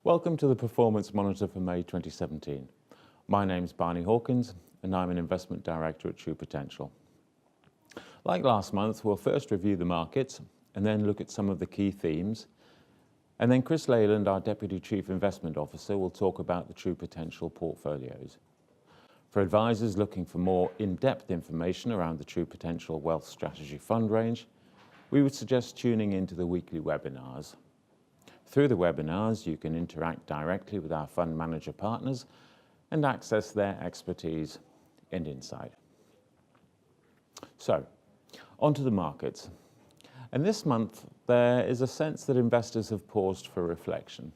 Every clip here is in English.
Welcome to the Performance Monitor for May 2017. My name's Barney Hawkins and I'm an Investment Director at True Potential. Like last month, we'll first review the markets and then look at some of the key themes. And then Chris Leyland, our Deputy Chief Investment Officer, will talk about the True Potential portfolios. For advisors looking for more in-depth information around the True Potential Wealth Strategy Fund range, we would suggest tuning into the weekly webinars. Through the webinars, you can interact directly with our fund manager partners and access their expertise and insight. So, onto the markets. And this month, there is a sense that investors have paused for reflection.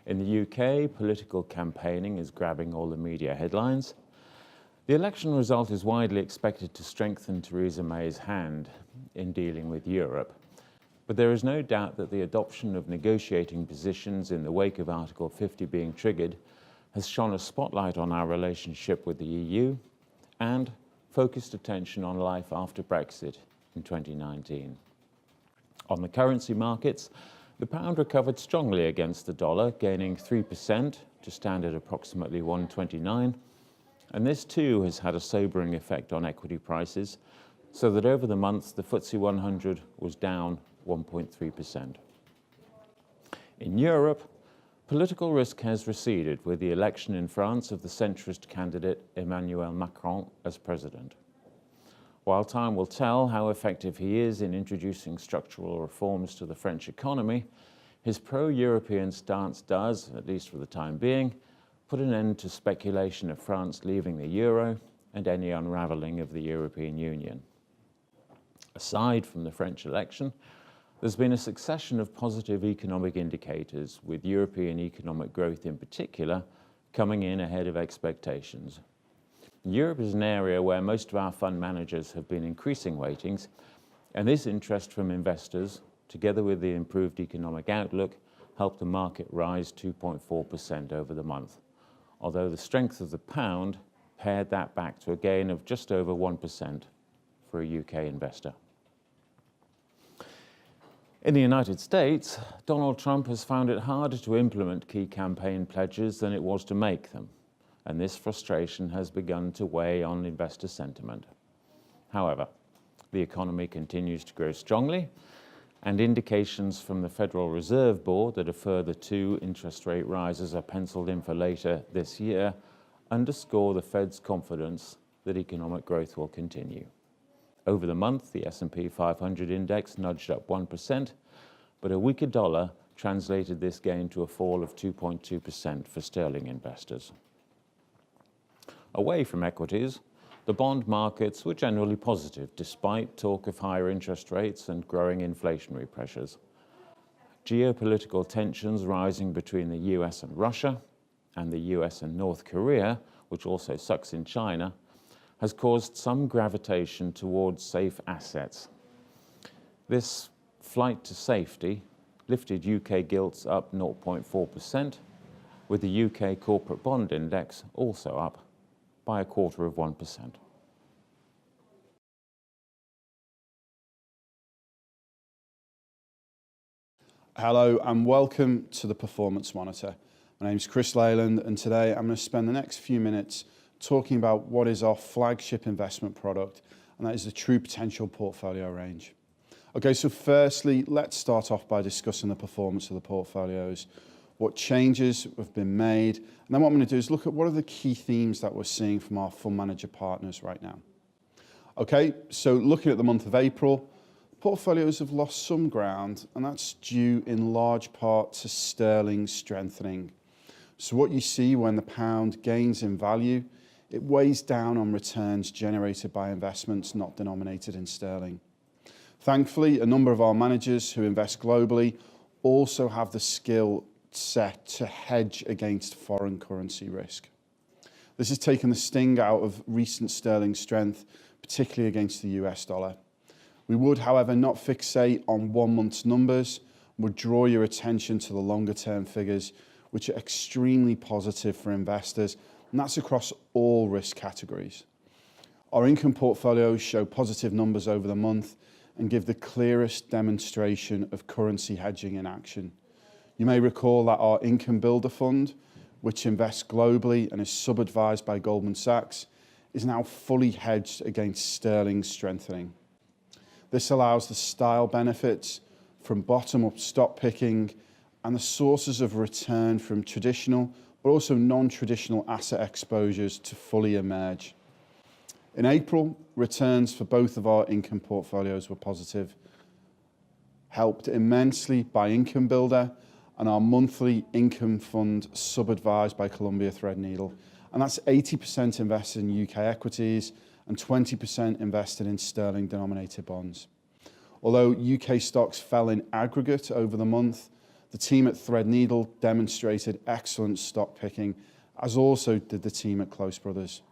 In the UK, political campaigning is grabbing all the media headlines. The election result is widely expected to strengthen Theresa May's hand in dealing with Europe. But there is no doubt that the adoption of negotiating positions in the wake of Article 50 being triggered has shone a spotlight on our relationship with the EU and focused attention on life after Brexit in 2019. On the currency markets, the pound recovered strongly against the dollar, gaining 3% to stand at approximately 129, and this too has had a sobering effect on equity prices, so that over the month the FTSE 100 was down 1.3%. In Europe, political risk has receded with the election in France of the centrist candidate Emmanuel Macron as president. While time will tell how effective he is in introducing structural reforms to the French economy, his pro-European stance does, at least for the time being, put an end to speculation of France leaving the euro and any unravelling of the European Union. Aside from the French election, there's been a succession of positive economic indicators, with European economic growth in particular coming in ahead of expectations. Europe is an area where most of our fund managers have been increasing weightings, and this interest from investors, together with the improved economic outlook, helped the market rise 2.4% over the month, although the strength of the pound pared that back to a gain of just over 1% for a UK investor. In the United States, Donald Trump has found it harder to implement key campaign pledges than it was to make them, and this frustration has begun to weigh on investor sentiment. However, the economy continues to grow strongly, and indications from the Federal Reserve Board that a further 2 interest rate rises are penciled in for later this year underscore the Fed's confidence that economic growth will continue. Over the month, the S&P 500 index nudged up 1%, but a weaker dollar translated this gain to a fall of 2.2% for sterling investors. Away from equities, the bond markets were generally positive despite talk of higher interest rates and growing inflationary pressures. Geopolitical tensions rising between the US and Russia and the US and North Korea, which also sucks in China, has caused some gravitation towards safe assets. This flight to safety lifted UK gilts up 0.4%, with the UK corporate bond index also up by 0.25%. Hello and welcome to the Performance Monitor. My name is Chris Leyland, and today I'm going to spend the next few minutes talking about what is our flagship investment product, and that is the True Potential portfolio range. Okay, so firstly, let's start off by discussing the performance of the portfolios, what changes have been made, and then what I'm going to do is look at what are the key themes that we're seeing from our fund manager partners right now. Okay, so looking at the month of April, portfolios have lost some ground, and that's due in large part to sterling strengthening. So what you see when the pound gains in value, it weighs down on returns generated by investments not denominated in sterling. Thankfully, a number of our managers who invest globally also have the skill set to hedge against foreign currency risk. This has taken the sting out of recent sterling strength, particularly against the US dollar. We would, however, not fixate on 1 month's numbers, would draw your attention to the longer term figures, which are extremely positive for investors, and that's across all risk categories. Our income portfolios show positive numbers over the month and give the clearest demonstration of currency hedging in action. You may recall that our Income Builder Fund, which invests globally and is sub-advised by Goldman Sachs, is now fully hedged against sterling strengthening. This allows the style benefits from bottom-up stock picking and the sources of return from traditional but also non-traditional asset exposures to fully emerge. In April, returns for both of our income portfolios were positive, helped immensely by Income Builder and our monthly income fund sub-advised by Columbia Threadneedle. And that's 80% invested in UK equities and 20% invested in sterling denominated bonds. Although UK stocks fell in aggregate over the month, the team at Threadneedle demonstrated excellent stock picking, as also did the team at Close Brothers.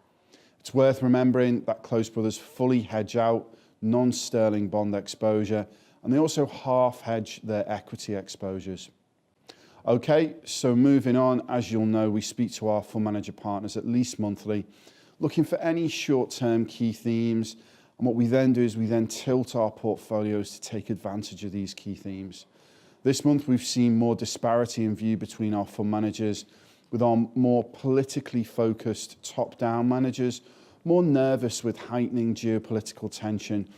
It's worth remembering that Close Brothers fully hedge out non-sterling bond exposure, and they also half hedge their equity exposures. Okay, so moving on, as you'll know, we speak to our fund manager partners at least monthly, looking for any short-term key themes. And what we then do is we then tilt our portfolios to take advantage of these key themes. This month, we've seen more disparity in view between our fund managers, with our more politically focused top-down managers more nervous with heightening geopolitical tension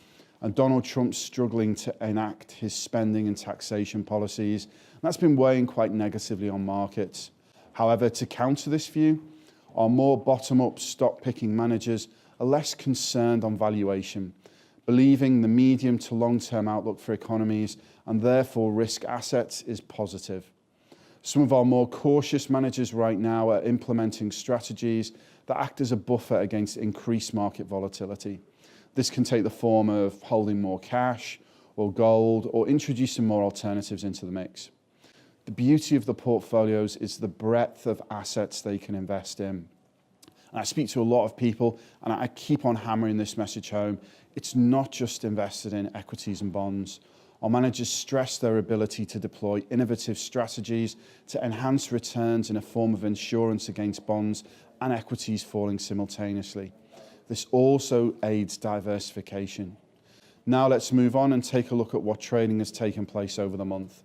and Donald Trump struggling to enact his spending and taxation policies. And that's been weighing quite negatively on markets. However, to counter this view, our more bottom-up stock-picking managers are less concerned on valuation, believing the medium to long-term outlook for economies and therefore risk assets is positive. Some of our more cautious managers right now are implementing strategies that act as a buffer against increased market volatility. This can take the form of holding more cash or gold or introducing more alternatives into the mix. The beauty of the portfolios is the breadth of assets they can invest in. And I speak to a lot of people and I keep on hammering this message home. It's not just invested in equities and bonds. Our managers stress their ability to deploy innovative strategies to enhance returns in a form of insurance against bonds and equities falling simultaneously. This also aids diversification. Now let's move on and take a look at what trading has taken place over the month.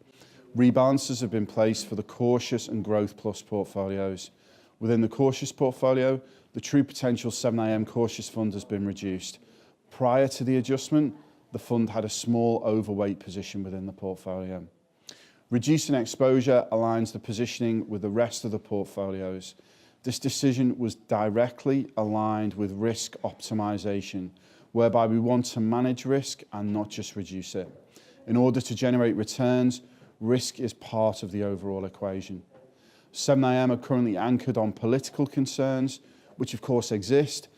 Rebalances have been placed for the cautious and growth plus portfolios. Within the cautious portfolio, the True Potential 7IM cautious fund has been reduced. Prior to the adjustment, the fund had a small overweight position within the portfolio. Reducing exposure aligns the positioning with the rest of the portfolios. This decision was directly aligned with risk optimization, whereby we want to manage risk and not just reduce it. In order to generate returns, risk is part of the overall equation. 7IM are currently anchored on political concerns, which of course exist,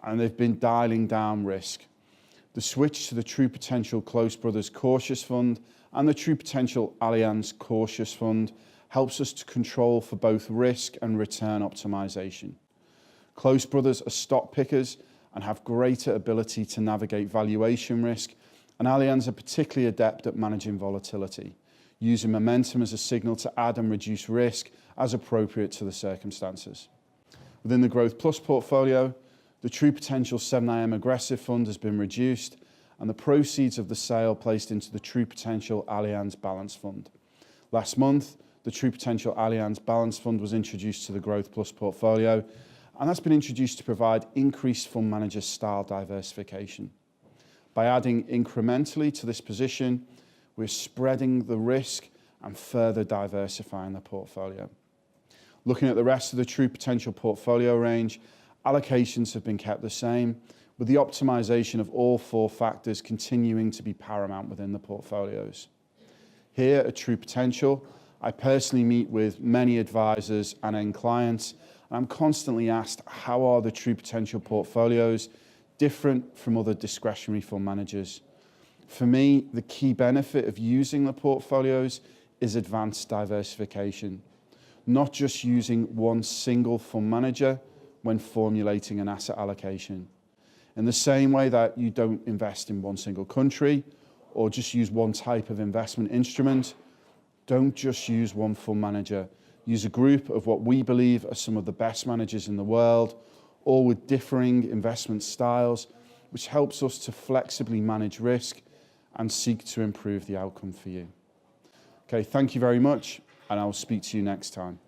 and they've been dialing down risk. The switch to the True Potential Close Brothers Cautious Fund and the True Potential Allianz Cautious Fund helps us to control for both risk and return optimization. Close Brothers are stock pickers and have greater ability to navigate valuation risk, and Allianz are particularly adept at managing volatility, using momentum as a signal to add and reduce risk as appropriate to the circumstances. Within the Growth Plus portfolio, the True Potential 7IM Aggressive Fund has been reduced and the proceeds of the sale placed into the True Potential Allianz Balance Fund. Last month, the True Potential Allianz Balance Fund was introduced to the Growth Plus portfolio, and that's been introduced to provide increased fund manager style diversification. By adding incrementally to this position, we're spreading the risk and further diversifying the portfolio. Looking at the rest of the True Potential portfolio range, allocations have been kept the same, with the optimization of all four factors continuing to be paramount within the portfolios. Here at True Potential, I personally meet with many advisors and end clients, and I'm constantly asked, how are the True Potential portfolios different from other discretionary fund managers? For me, the key benefit of using the portfolios is advanced diversification, not just using one single fund manager when formulating an asset allocation. In the same way that you don't invest in one single country or just use one type of investment instrument, don't just use one fund manager. Use a group of what we believe are some of the best managers in the world, all with differing investment styles, which helps us to flexibly manage risk and seek to improve the outcome for you. Okay, thank you very much. and I'll speak to you next time.